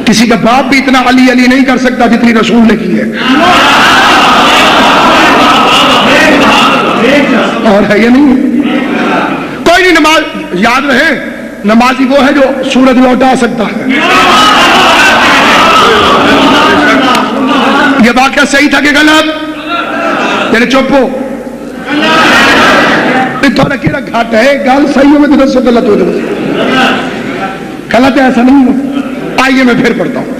کسی کا باپ بھی اتنا علی علی نہیں کر سکتا جتنی رسول نے کی ہے. اور ہے یا نہیں؟ کوئی نہیں. نماز یاد رہے، نمازی وہ ہے جو سورج لوٹا سکتا ہے. یہ واقعہ صحیح تھا کہ غلط؟ تیرے چپ ہو. تھوڑا کیڑا گھاٹ ہے، گال صحیح ہو میں تو دس غلط ہو جائے. غلط ہے ایسا نہیں ہو. آئیے میں پھر پڑھتا ہوں.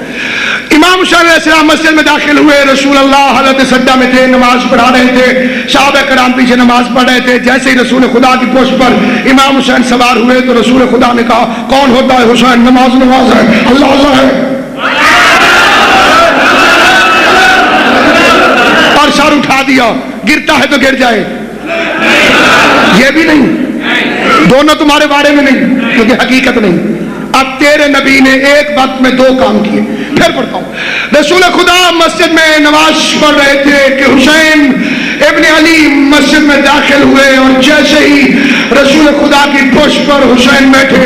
امام حسین علیہ السلام مسجد میں داخل ہوئے. رسول اللہ حضرت سجدہ میں تھے، نماز پڑھا رہے تھے. صحابہ کرام پیچھے نماز پڑھ رہے تھے. جیسے ہی رسول خدا کی پشت پر امام حسین سوار ہوئے تو رسول خدا نے کہا کون ہوتا ہے حسین؟ نماز نماز ہے، اللہ اللہ ہے. اور سر اٹھا دیا. گرتا ہے تو گر جائے، یہ بھی نہیں. دونوں تمہارے بارے میں نہیں، کیونکہ حقیقت نہیں. اب تیرے نبی نے ایک وقت میں دو کام کیے. پھر پڑھتا ہوں. رسول خدا مسجد میں نماز پڑھ رہے تھے کہ حسین ابن علی مسجد میں داخل ہوئے. اور جیسے ہی رسول خدا کی پشت پر حسین بیٹھے،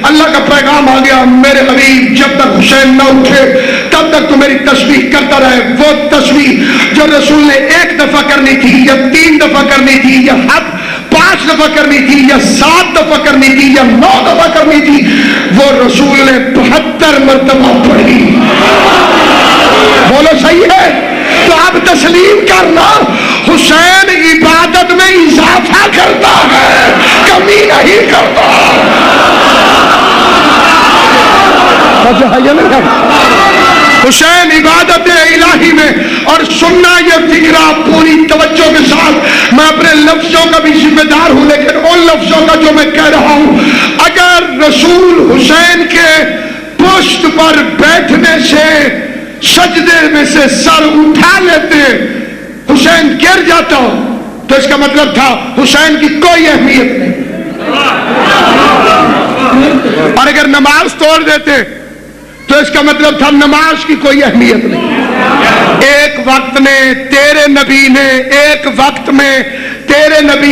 اللہ کا پیغام آ گیا، میرے حبیب جب تک حسین نہ اٹھے تب تک تو میری تسبیح کرتا رہے. وہ تسبیح جو رسول نے ایک دفعہ کرنی تھی یا 3 دفعہ کرنی تھی یا 5 دفعہ کرنی تھی یا 7 دفعہ کرنی تھی یا 9 دفعہ کرنی تھی، وہ رسول نے 72 مرتبہ پڑھی. بولو صحیح ہے؟ تو اب تسلیم کرنا، حسین عبادت میں اضافہ کرتا ہے، کمی نہیں کرتا. حسین عبادت الہی میں. اور سننا یہ فکرہ پوری توجہ کے ساتھ. میں اپنے لفظوں کا بھی ذمہ دار ہوں، لیکن ان لفظوں کا جو میں کہہ رہا ہوں، اگر رسول حسین کے پشت پر بیٹھنے سے سجدے میں سے سر اٹھا لیتے، حسین گر جاتا تو اس کا مطلب تھا حسین کی کوئی اہمیت نہیں. اور اگر نماز توڑ دیتے تو اس کا مطلب تھا نماز کی کوئی اہمیت نہیں. ایک وقت میں تیرے نبی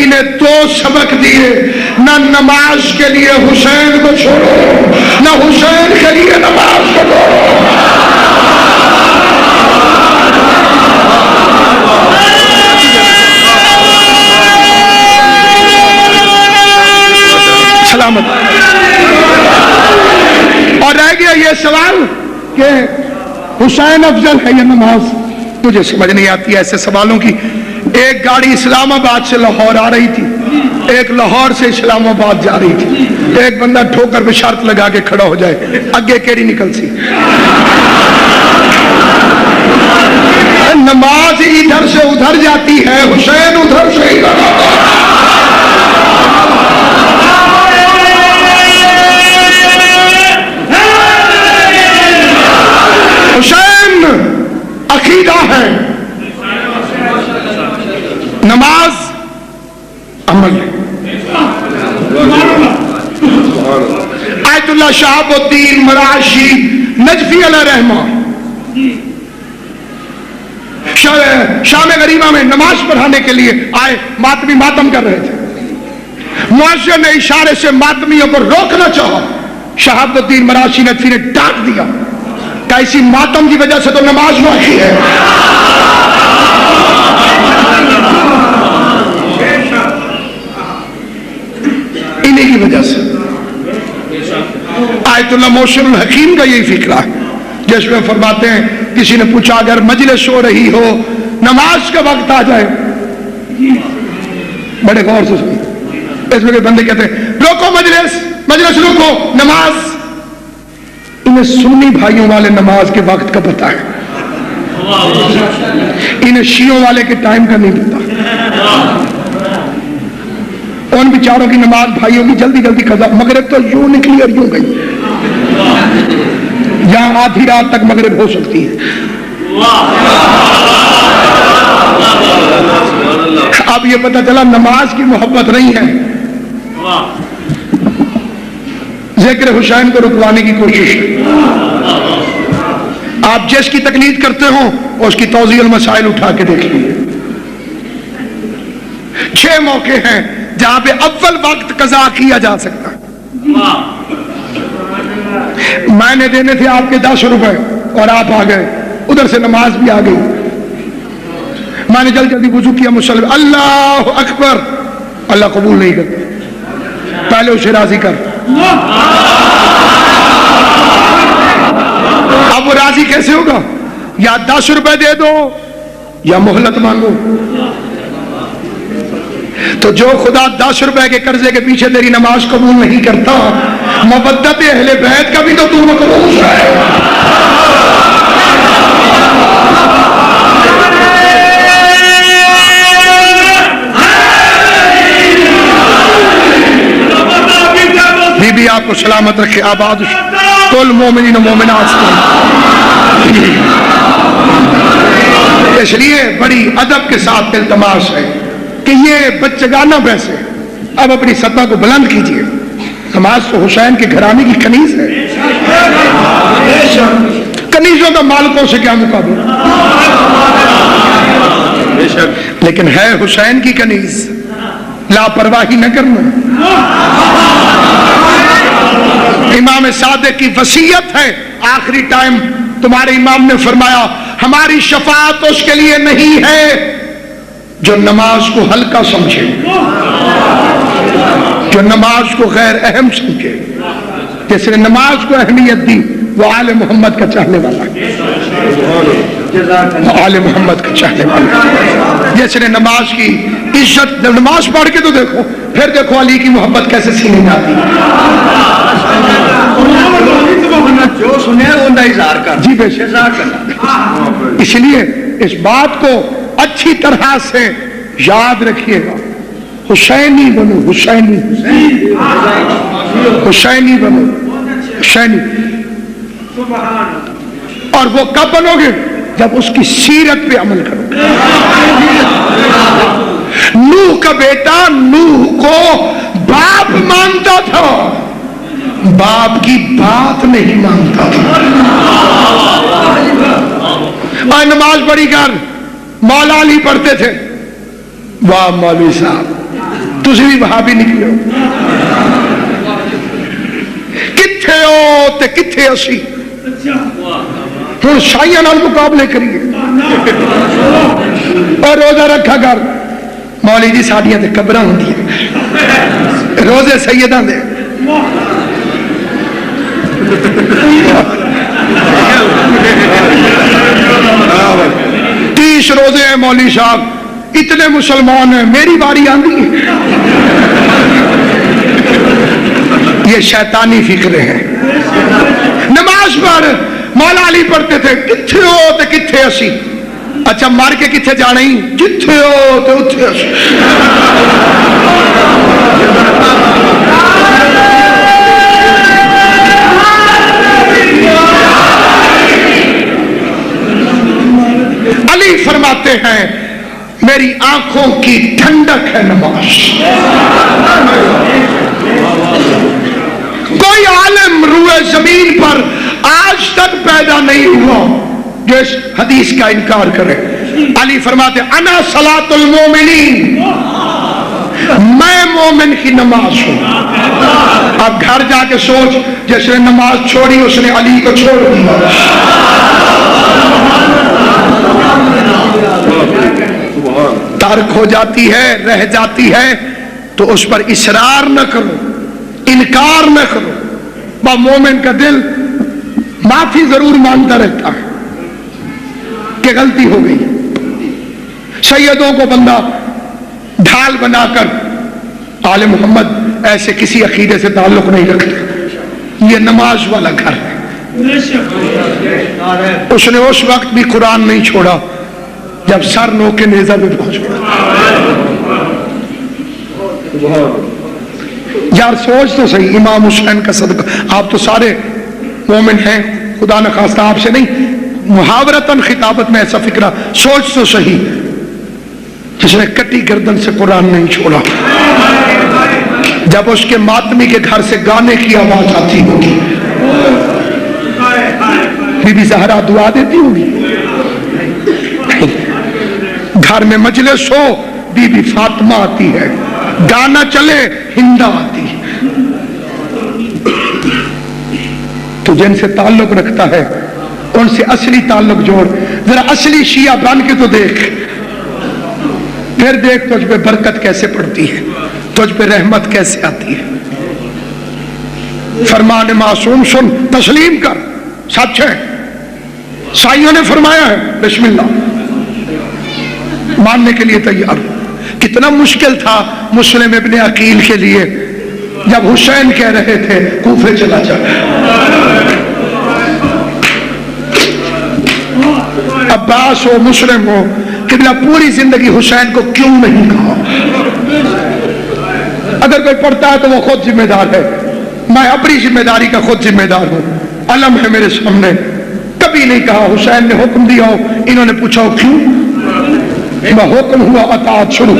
نے 2 سبق دیے. نہ نماز کے لیے حسین کو چھوڑو، نہ حسین کے لیے نماز کو چھوڑو. سلامت. اور رہ گیا یہ سوال کہ حسین افضل ہے یا نماز. مجھے سمجھ نہیں آتی ایسے سوالوں کی. ایک گاڑی اسلام آباد سے لاہور آ رہی تھی، ایک لاہور سے اسلام آباد جا رہی تھی. ایک بندہ ٹھوکر پہ شرط لگا کے کھڑا ہو جائے، اگے کیڑی نکل سی. نماز ادھر سے ادھر جاتی ہے، حسین ادھر سے ادھر. حسین عقیدہ ہے، نماز عمل ہے. آیت اللہ شہاب الدین مراشی نجفی علیہ رحمہ شام غریبہ میں نماز پڑھانے کے لیے آئے. ماتمی ماتم کر رہے تھے. مؤذن نے اشارے سے ماتمیوں کو روکنا چاہا. شہاب الدین مراشی نجفی نے ڈانٹ دیا کہ اسی ماتم کی وجہ سے تو نماز باقی ہے. انہی کی وجہ سے. آیت اللہ موشن الحکیم کا یہی فکرہ ہے، جس میں فرماتے ہیں کسی نے پوچھا اگر مجلس ہو رہی ہو، نماز کا وقت آ جائے، بڑے غور سے سنیں. اس میں بندے کہتے ہیں روکو مجلس روکو، نماز. انہیں سنی بھائیوں والے نماز کے وقت کا پتہ ہے، انہیں شیعوں والے کے ٹائم کا نہیں پتا. ان بیچاروں کی نماز بھائیوں کی جلدی قضا. مغرب تو یوں نکلی اور یوں گئی. یہاں آدھی رات تک مغرب ہو سکتی ہے. اب یہ پتہ چلا نماز کی محبت نہیں ہے، ذکر حسین کو رکوانے کی کوشش ہے. آپ جس کی تقلید کرتے ہو اس کی توضیح المسائل اٹھا کے دیکھ لیجیے. 6 موقع ہیں جہاں پہ اول وقت قضا کیا جا سکتا ہے. میں نے دینے تھے آپ کے 10 روپے اور آپ آ گئے, ادھر سے نماز بھی آ گئی. میں نے جلدی جلدی وضو کیا, مسلم اللہ اکبر, اللہ قبول نہیں کرتا, پہلے اسے راضی کر. اب وہ راضی کیسے ہوگا؟ یا 10 روپے دے دو یا مہلت مانگو. تو جو خدا 10 روپے کے قرضے کے پیچھے تیری نماز قبول نہیں کرتا, مودت اہل بیت کا بھی تو تو مقروض ہے. بی بی آپ کو سلامت رکھے, آباد کل مومنین و مومنات. اس لیے بڑی ادب کے ساتھ التماس ہے کہ یہ بچگانہ پیسے اب اپنی سطح کو بلند کیجئے. نماز تو حسین کے گھرانے کی کنیز ہے, کنیزوں کا مالکوں سے کیا مقابلہ, لیکن ہے حسین کی کنیز, لاپرواہی نہ کرنا. امام صادق کی وصیت ہے, آخری ٹائم تمہارے امام نے فرمایا ہماری شفاعت اس کے لیے نہیں ہے جو نماز کو ہلکا سمجھے, جو نماز کو غیر اہم سمجھے. جس نے نماز کو اہمیت دی وہ آل محمد کا چاہنے والا ہے, وہ آل محمد کا چاہنے والا ہے. جس نے نماز کی عزت, نماز پڑھ کے تو دیکھو, پھر دیکھو علی کی محبت کیسے سینے میں آتی ہے. جو سنے وہ اظہار کر, جی بے شک. اس لیے اس بات کو اچھی طرح سے یاد رکھیے گا, حسینی بنو, حسینی حسینی بنو, حسینی. اور وہ کب بنو گے؟ جب اس کی سیرت پہ عمل کرو. نوح کا بیٹا نوح کو باپ مانتا تھا, باپ کی بات نہیں مانتا تھا. اور نماز پڑھی کر, مولا علی پڑھتے تھے, واہ مولوی صاحب تسی بھی وہاں بھی نکلے ہو, کتھے ہو تے کتھے اسی. ہوں شاہیاں نال مقابلے کریے اور روزہ رکھا کر. مولی جی ساڈیاں تے قبراں ہوندیاں, روزے سیداں دے. 30 روزے ہیں مولوی صاحب, اتنے مسلمان ہیں, میری باری آندی ہے. یہ شیطانی فکرے ہیں. نماز پڑھ, مولا علی پڑھتے تھے, کتھے ہو تے کتھے اسی. اچھا مر کے کتھے جانا ہی, جتھے ہو تے اتھے اسی. علی فرماتے ہیں میری آنکھوں کی ٹھنڈک ہے نماز. کوئی عالم روئے زمین پر آج تک پیدا نہیں ہوا جو اس حدیث کا انکار کرے. علی فرماتے انا صلاۃ المومنین, میں مومن کی نماز ہوں. اب گھر جا کے سوچ, جس نے نماز چھوڑی اس نے علی کو چھوڑ دیا. ترک ہو جاتی ہے, رہ جاتی ہے, تو اس پر اصرار نہ کرو, انکار نہ کرو. مومن کا دل معافی ضرور مانگتا رہتا ہے کہ غلطی ہو گئی. سیدوں کو بندہ ڈھال بنا کر, آل محمد ایسے کسی عقیدے سے تعلق نہیں رکھتے. یہ نماز والا گھر ہے. اس نے اس وقت بھی قرآن نہیں چھوڑا جب سر نو کے نیزہ میں پہنچ گیا. یار سوچ تو صحیح, امام حسین کا صدقہ. آپ تو سارے مومن ہیں, خدا نہ خواستہ آپ سے نہیں, محاورتاً خطابت میں ایسا فکرہ. سوچ تو صحیح, جس نے کٹی گردن سے قرآن نہیں چھوڑا, جب اس کے ماتمی کے گھر سے گانے کی آواز آتی ہوگی, بی بی زہرا دعا دیتی ہوگی. گھر میں مجلس ہو, بی بی فاطمہ آتی ہے, گانا چلے ہندا آتی ہے. تو جن سے تعلق رکھتا ہے ان سے اصلی تعلق جوڑ. ذرا اصلی شیعہ بن کے تو دیکھ, پھر دیکھ تجھ پہ برکت کیسے پڑتی ہے, تجھ پہ رحمت کیسے آتی ہے. فرمان معصوم سن, تسلیم کر, سچ ہے. سائیوں نے فرمایا ہے, بسم اللہ, ماننے کے لیے تیار. کتنا مشکل تھا مسلم ابن عقیل کے لیے جب حسین کہہ رہے تھے کوفے چلا جا. عباس ہو, مسلم ہو, قبلہ پوری زندگی حسین کو کیوں نہیں کہا؟ اگر کوئی پڑھتا ہے تو وہ خود ذمہ دار ہے, میں اپنی ذمہ داری کا خود ذمہ دار ہوں. علم ہے میرے سامنے, کبھی نہیں کہا حسین نے حکم دیا ہو, انہوں نے پوچھا ہو کیوں, حکم ہوا اطاعت شروع.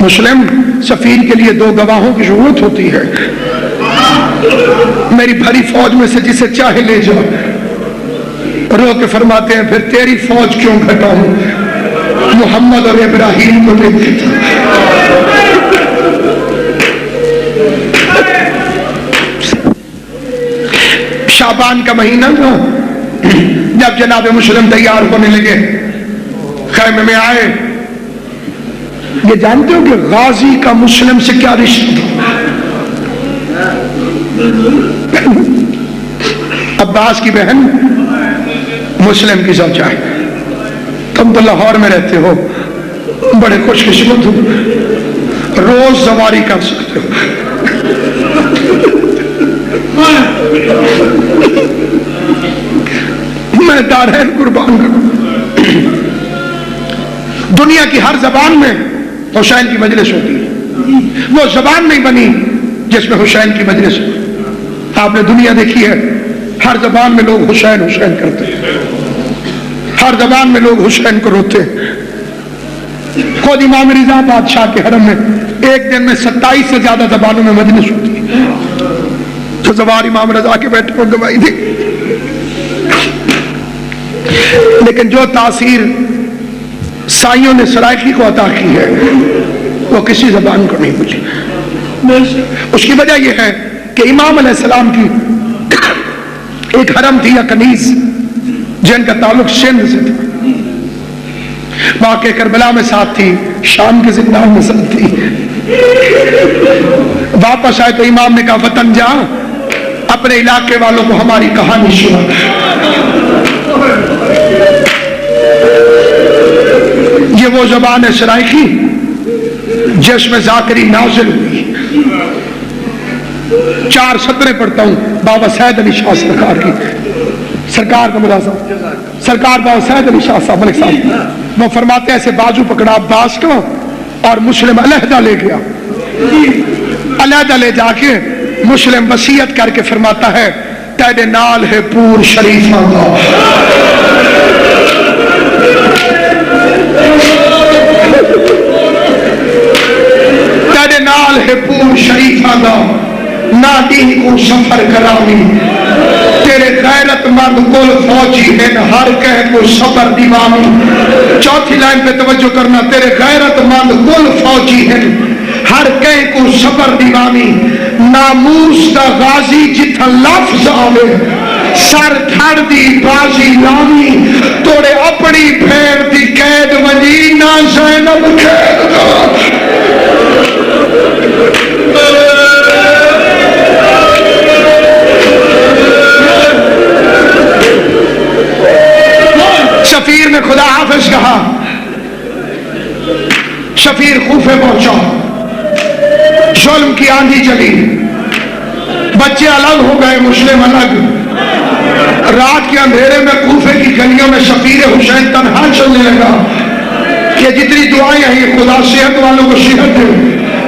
مسلم سفیر کے لیے 2 گواہوں کی ضرورت ہوتی ہے. میری بھری فوج میں سے جسے چاہے لے جاؤ. رو کے فرماتے ہیں پھر تیری فوج کیوں گھٹاؤں, محمد اور ابراہیم کو لے کے جا. شعبان کا مہینہ تھا, جب جناب مسلم تیار ہونے لگے, خیمے میں آئے. یہ جانتے ہو کہ غازی کا مسلم سے کیا رشتہ تھا؟ عباس کی بہن مسلم کی زوجہ ہے. تم تو لاہور میں رہتے ہو, بڑے خوش قسمت ہو, روز سواری کر سکتے ہو. میں دارین قربان کروں. دنیا کی ہر زبان میں حسین کی مجلس ہوتی ہے, وہ زبان نہیں بنی جس میں حسین کی مجلس ہوتی. آپ نے دنیا دیکھی ہے, ہر زبان میں لوگ حسین حسین کرتے ہیں, ہر زبان میں لوگ حسین کو روتے ہیں. خود امام رضا بادشاہ کے حرم میں ایک دن میں 27 سے زیادہ زبانوں میں مجلس ہوتی ہے. جو زبان امام رضا کے بیٹھے کو گواہی دی. لیکن جو تاثیر سائیوں نے سرائکی کو عطا کی ہے وہ کسی زبان کو نہیں ملی. اس کی وجہ یہ ہے کہ امام علیہ السلام کی ایک حرم تھی یا کنیز جن کا تعلق سندھ سے تھا. واقع کربلا میں ساتھ تھی, شام کے زندان میں ساتھ تھی. واپس آئے تو امام نے کہا وطن جا, اپنے علاقے والوں کو ہماری کہانی سنا. یہ وہ زبان ہے سرائکی جس میں ذاکری نازل ہوئی. 4 سطریں پڑھتا ہوں بابا سید علی شاہ سرکار کی, سرکار کا ملازم سرکار بابا سید علی شاہ صاحب ملک صاحب. وہ فرماتے ہیں ایسے بازو پکڑا عباس کو اور مسلم علیحدہ لے گیا. علیحدہ لے جا کے مسلم وصیت کر کے فرماتا ہے تیرے نال ہے پور شریفاں دا, تیرے نال ہے پور شریفاں دا, نہ دین کو سفر کرامی. تیرے غیرت مند کل فوجی ہیں, ہر کہہ کو صبر دیوامی. 4تھی لائن پہ توجہ کرنا, تیرے غیرت مند کل فوجی ہیں, ہر کہہ کو صبر دیوامی. ناموس دا غازی جتھا لفظ آوے, سر دھڑ دی بازی لامی. توڑے اپنی پھیر دی قید ونجی, نہ زینب قید دا. شفیر نے خدا حافظ کہا, شفیر کوفے پہنچا, ظلم کی آندھی چلی, بچے الگ ہو گئے, مسلم الگ. رات کے اندھیرے میں کوفے کی گلیوں میں شفیر حسین تنہا چلنے لگا کہ جتنی دعائیں ہیں خدا صحت والوں کو صحت دے,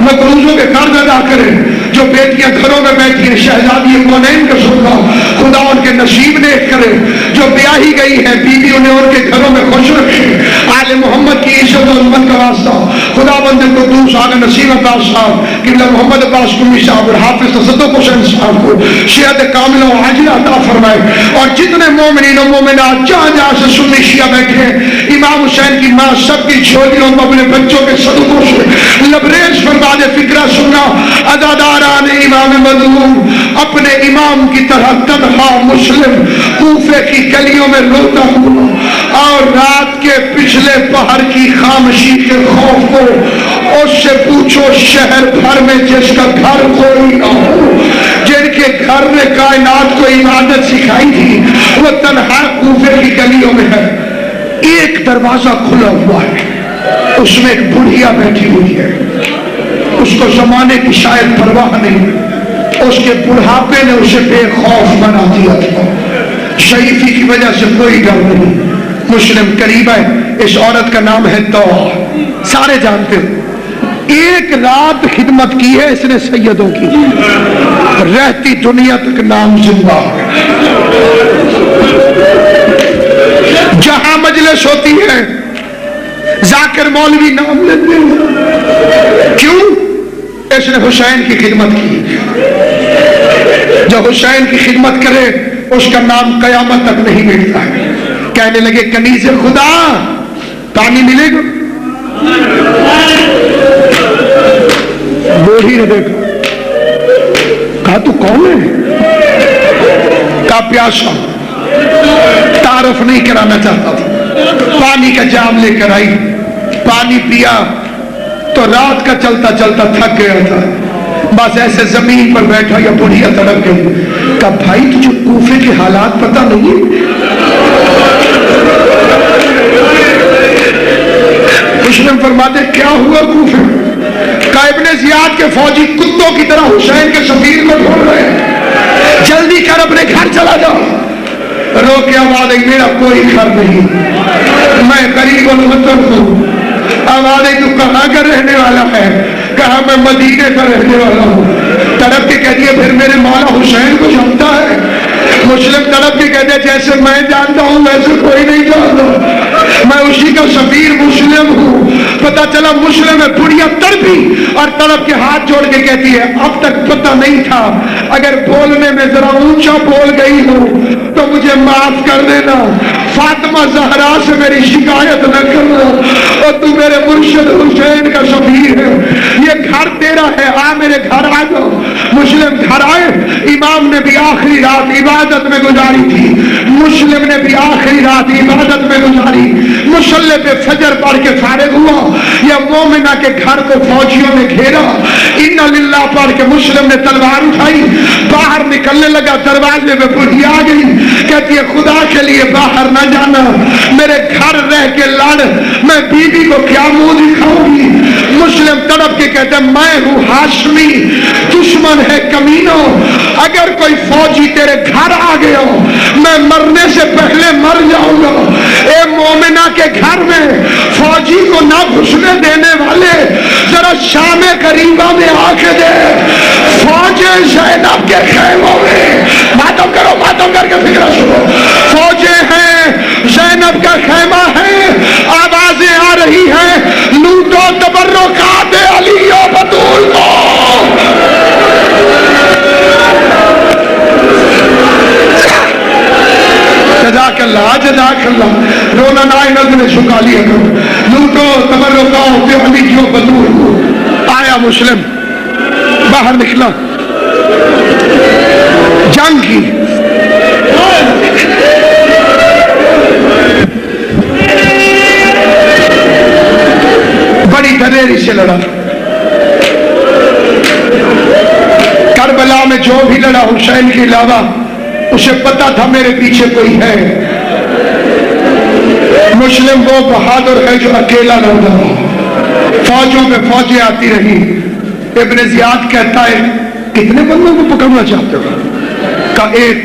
مقروضوں کے قرض ادا کرے, جو بیٹیاں گھروں میں بیٹھی ہیں شہزادی کونین کا سودا, خدا ان کے نصیب نیک کرے، جو بیاہی گئی ہے بیوی انہیں ان کے گھروں میں خوش رکھے، آل محمد کی عزت و عظمت کا واسطہ خدا بند قدوس آقا نسیم عباس صاحب قبلہ محمد عباس قمی صاحب اور حافظ تصدق حسین صاحب کو صحت کاملہ و عاجلہ عطا فرمائے، اور جتنے مومنین و مومنات جہاں جہاں سے سنی شیعہ بیٹھے ہیں، امام حسین کی ماں سب کی جھولیوں میں اپنے بچوں کے صدقوں سے لبریز فرما دے۔ فکرہ سننا عزاداران امام مظلوم اپنے امام کی طرح تنہا مسلم کوفے کی گلیوں میں روتا ہوا، اور رات کے پچھلے پہر کی خاموشی کے خوف کو اس سے پوچھو شہر بھر میں جس کا گھر کوئی نہ ہو، جن کے گھر نے کائنات کو عبادت سکھائی تھی، وہ تنہا کوفے کی گلیوں میں ہے۔ ایک دروازہ کھلا ہوا ہے، اس میں ایک بڑھیا بیٹھی ہوئی ہے، اس کو زمانے کی شاید پرواہ نہیں، اس کے بڑھاپے نے اسے بے خوف بنا دیا تھا، شریفی کی وجہ سے کوئی ڈر نہیں۔ مسلم قریب ہے، اس عورت کا نام ہے توحہ، سارے جانتے ہیں۔ ایک رات خدمت کی ہے اس نے سیدوں کی، رہتی دنیا تک نام زندہ۔ جہاں مجلس ہوتی ہے ذاکر مولوی نام لیتے ہیں، کیوں؟ اس نے حسین کی خدمت کی، جو حسین کی خدمت کرے اس کا نام قیامت تک نہیں ملتا ہے۔ کہنے لگے کنیز خدا پانی ملے گا؟ بوڑھی نے دیکھا، کہا تو کون ہے؟ کہا پیاسا، تعارف نہیں کرانا چاہتا تھا۔ پانی کا جام لے کر آئی، پانی پیا تو رات کا چلتا چلتا تھک گیا تھا، بس ایسے زمین پر بیٹھا یا بڑھیا تڑپ گئی۔ کہا بھائی تجھے کوفے کے حالات پتہ نہیں؟ مسلم فرماتے کیا ہوا کوفے؟ کہا ابن زیاد کے فوجی کتوں کی طرح حسین کے سفیر کو ڈھونڈ رہے ہیں، جلدی کر اپنے گھر چلا جاؤ۔ رو کے آواز آئی میرا کوئی گھر نہیں، میں غریب الوطن ہوں۔ آواز آئی تو کہاں کا رہنے والا ہے؟ کہا میں مدینے کا رہنے والا ہوں۔ تڑپ کے کہتی ہے پھر میرے مولا حسین کو جانتا ہے؟ مسلم تڑپ کے کہتے ہیں جیسے میں جانتا ہوں ویسے کوئی نہیں جانتا، میں اسی کا سفیر مسلم ہوں۔ پتہ چلا مسلم ہے، بڑھیا تڑپی اور تڑپ کے ہاتھ جوڑ کے کہتی ہے اب تک پتہ نہیں تھا، اگر بولنے میں ذرا اونچا بول گئی ہوں تو مجھے معاف کر دینا، فاطمہ زہرا سے میری شکایت نہ کرنا، اور تو میرے مرشد حسین کا سفیر ہے، یہ گھر تیرا ہے، آ میرے گھر آ جاؤ۔ مسلم گھر آئے، امام نے بھی آخری رات عبادت میں گزاری تھی، مسلم نے بھی آخری رات عبادت میں گزاری، مصلی پہ فجر پڑھ کے فارغ ہوا، یا مومنہ کے گھر کو فوجیوں نے گھیرا، اِنَّ لِلَّهِ پڑھ کے مسلم نے تلوار اٹھائی، باہر نکلنے لگا، دروازے میں بڑھی آ گئی، کہتی ہے خدا کے لیے باہر نہ جانا، میرے گھر رہ کے لڑ، میں بیوی کو کیا منہ دکھاؤں گی؟ مسلم تڑپ کے کہتے ہیں میں ہوں ہاشمی، دشمن ہے کمینوں، اگر کوئی فوجی تیرے گھر آ گیا میں مرنے سے پہلے مر جاؤں گا۔ اے مومنہ کے گھر میں فوجی کو نہ گھسنے دینے والے ذرا شام قریبہ میں آ کے دے، فوج زینب کے خیموں میں ماتم کرو، ماتم کر کے فکر سنو، فوجیں ہیں، زینب کا خیمہ ہے، آوازیں آ رہی ہیں لوٹو تبرکات علی و بطول کو۔ جزاک اللہ، جزاک اللہ، رونا نائے نظر شکا لیا کرو، لوٹو تبرکات علی و بطول کو۔ آیا مسلم باہر نکلا، جنگ کی، بڑی دلیری سے لڑا، کربلا میں جو بھی لڑا حسین کے علاوہ اسے پتا تھا میرے پیچھے کوئی ہے۔ مسلم وہ بہادر ہے جو اکیلا نہ لڑا، فوجوں میں فوجیں آتی رہی۔ ابن زیاد کہتا ہے کتنے بندوں کو پکڑنا چاہتے ہو؟ کا ایک،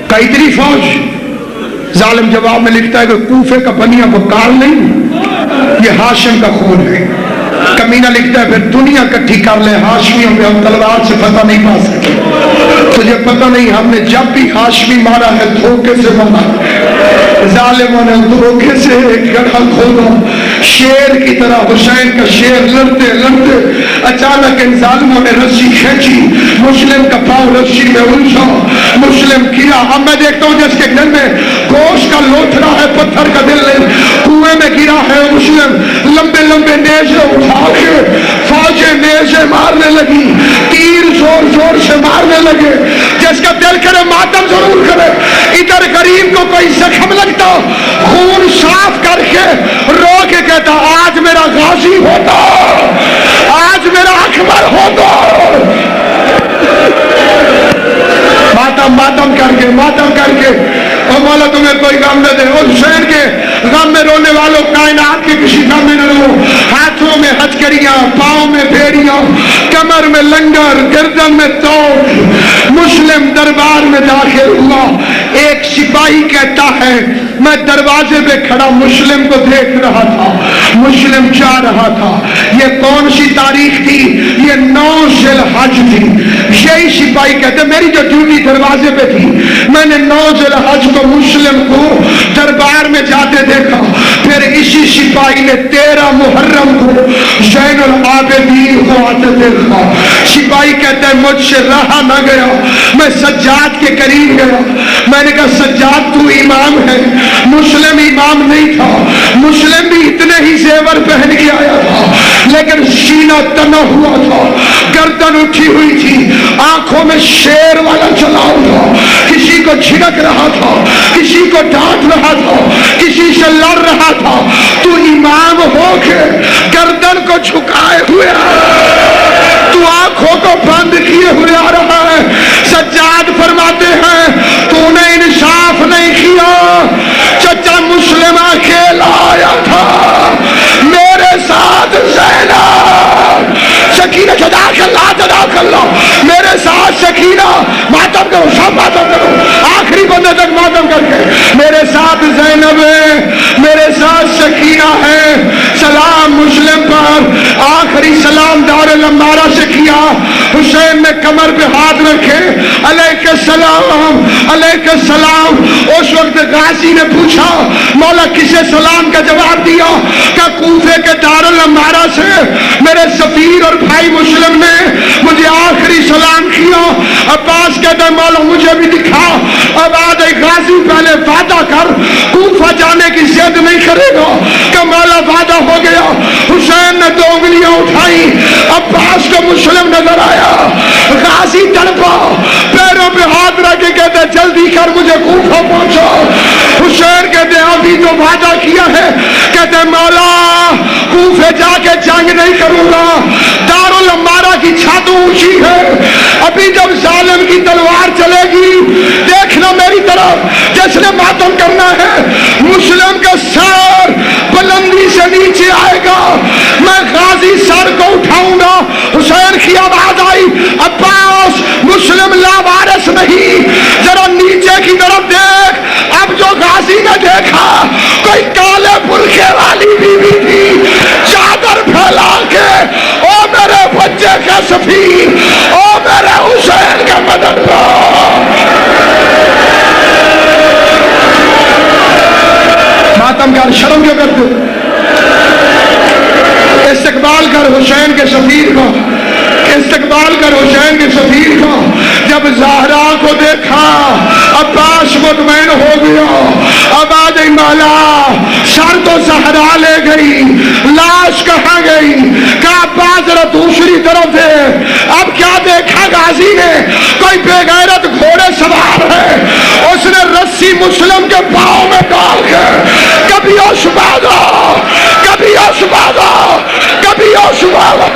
کا اتنی فوج؟ ظالم جواب میں لکھتا ہے کہ کوفے کا بنیا بکال نہیں، یہ ہاشم کا خون ہے۔ کہ کمینہ لکھتا ہے پھر دنیا کٹھی کر لے ہاشمیوں پہ ہم تلوار سے فتح نہیں پا سکے. تجھے پتہ نہیں ہم نے جب بھی ہاشمی مارا ہے دھوکے سے مارا ہے. ظالموں نے دھوکے سے ایک گڑھا کھودا, شیر کی طرح حسین کا شیر لڑتے لڑتے اچانک ان ظالموں نے رسی کھینچی, مسلم کا پاؤں رسی میں الجھا, مسلم گرا. اب میں دیکھتا ہوں جس کے گھر میں گوشت کا لوتھڑا ہے پتھر کا دل نہیں, کنویں میں گرا ہے مسلم. لمبے لمبے نیزے اٹھا کے فوجیں نیزے مارنے لگی, تیر زور زور سے مارنے لگے. جس کا دل کرے ماتم ضرور کرے. ادھر غریب کو کوئی زخم لگتا خون صاف کر کے رو کے کہتا آج میرا غازی ہوتا, آج میرا اکبر ہوتا. ماتم کر کے اور مولا تمہیں کوئی غم نہ دے. اور حسین کے غم میں رونے والوں کائنات کے کسی غم میں نہ رو. ہاتھوں میں ہتھکڑیاں, پاؤں میں بھیڑیاں, کمر میں لنگر, گردن میں توپ. مسلم دربار میں داخل ہوا. ایک سپاہی کہتا ہے میں دروازے پہ کھڑا مسلم کو دیکھ رہا تھا, مسلم جا رہا تھا. یہ کون سی تاریخ تھی؟ یہ 9 ذی الحج تھی. یہی سپاہی کہتے میری جو ڈیوٹی دروازے پہ تھی, میں نے 9 ذی الحج کو مسلم کو دربار میں جاتے دیکھا. پھر اسی سپاہی نے 13 محرم کو زین العابدین کو آتے دیکھا. سپاہی کہتا ہے مجھ سے رہا نہ گیا, میں سجاد کے قریب گیا. میں نے کہا سجاد تو امام ہے, مسلم امام نہیں تھا. مسلم بھی اتنے ہی زیور پہن کے آیا تھا لیکن سینہ تنا ہوا تھا, گردن اٹھی ہوئی تھی, آنکھوں میں شیر والا جلاؤ تھا. کسی کو جھڑک رہا تھا, کسی کو ڈانٹ رہا تھا, کسی سے لڑ رہا تھا. تو امام ہو کے گردن کو جھکائے ہوئے تو آنکھوں کو بند کیے ہوئے آ رہا ہے. سجاد فرماتے ہیں تو نے انصاف نہیں کیا. چچا مسلم اکیلا آیا تھا, میرے ساتھ زینب سکینہ جزاک اللہ جزاک اللہ, میرے ساتھ سکینہ ماتم کرو, سب ماتم کرو, آخری بندے تک ماتم کر کے. میرے ساتھ زینب ہے, میرے ساتھ سکینہ ہے. سلام مسلم پر, آخری سلام دار الامارہ سے کیا. حسین نے کمر پہ ہاتھ رکھے, علیہ السلام علیہ السلام. اس وقت غازی نے پوچھا مولا کسے سلام کا جواب دیا؟ کہ کوفے کے دار الامارہ سے میرے سفیر اور بھائی مسلم نے مجھے آخری سلام کیا. عباس کہتا ہے مولا مجھے بھی دکھا. اب آج غازی پہلے وعدہ کر کوفہ جانے کی ضد نہیں کرے گا. کہ مولا وعدہ ہو گیا. حسین نے 2 انگلیاں اٹھائی, عباس کو مسلم نظر آیا. غازی تڑپا, پیروں پہ ہاتھ رکھ کے کہتے جلدی کر مجھے کوفہ پہنچا. حسین کہتے ابھی تو وعدہ کیا ہے. کہتے مولا کوفے جا کے جنگ نہیں کروں گا, دار الامارہ کی چھت اونچی ہے, ابھی جب ظالم کی تلوار چلے گی دیکھنا میری طرف, جس نے ماتم کرنا ہے مسلم کا سر بلندی سے نیچے آئے گا, میں غازی سر کو اٹھاؤں گا. حسین کی آواز آئی عباس مسلم لاوارث نہیں, ذرا نیچے کی طرف دیکھ. اب جو غازی نے دیکھا کوئی کالے برقعے والی بیوی تھی, چادر پھیلا کے او میرے بچے کا سفیر, او میرے حسین کا مددگار. ماتم کر, شرم کیوں کرتے؟ استقبال کر حسین کے سفیر کا, استقبال کر حسین کے سفیر کا. جب زہرا کو دیکھا عباس مطمئن ہو گیا. اب آ گئی مولا, سر تو زہرا لے گئی, لاش کہاں گئی؟ کہا عباس ذرا دوسری طرف ہے. اب کیا دیکھا غازی نے؟ کوئی بے غیرت گھوڑے سوار ہے, اس نے رسی مسلم کے پاؤں میں ڈال کے کبھی اس بازا, کبھی اس بازا, کبھی اس بازا.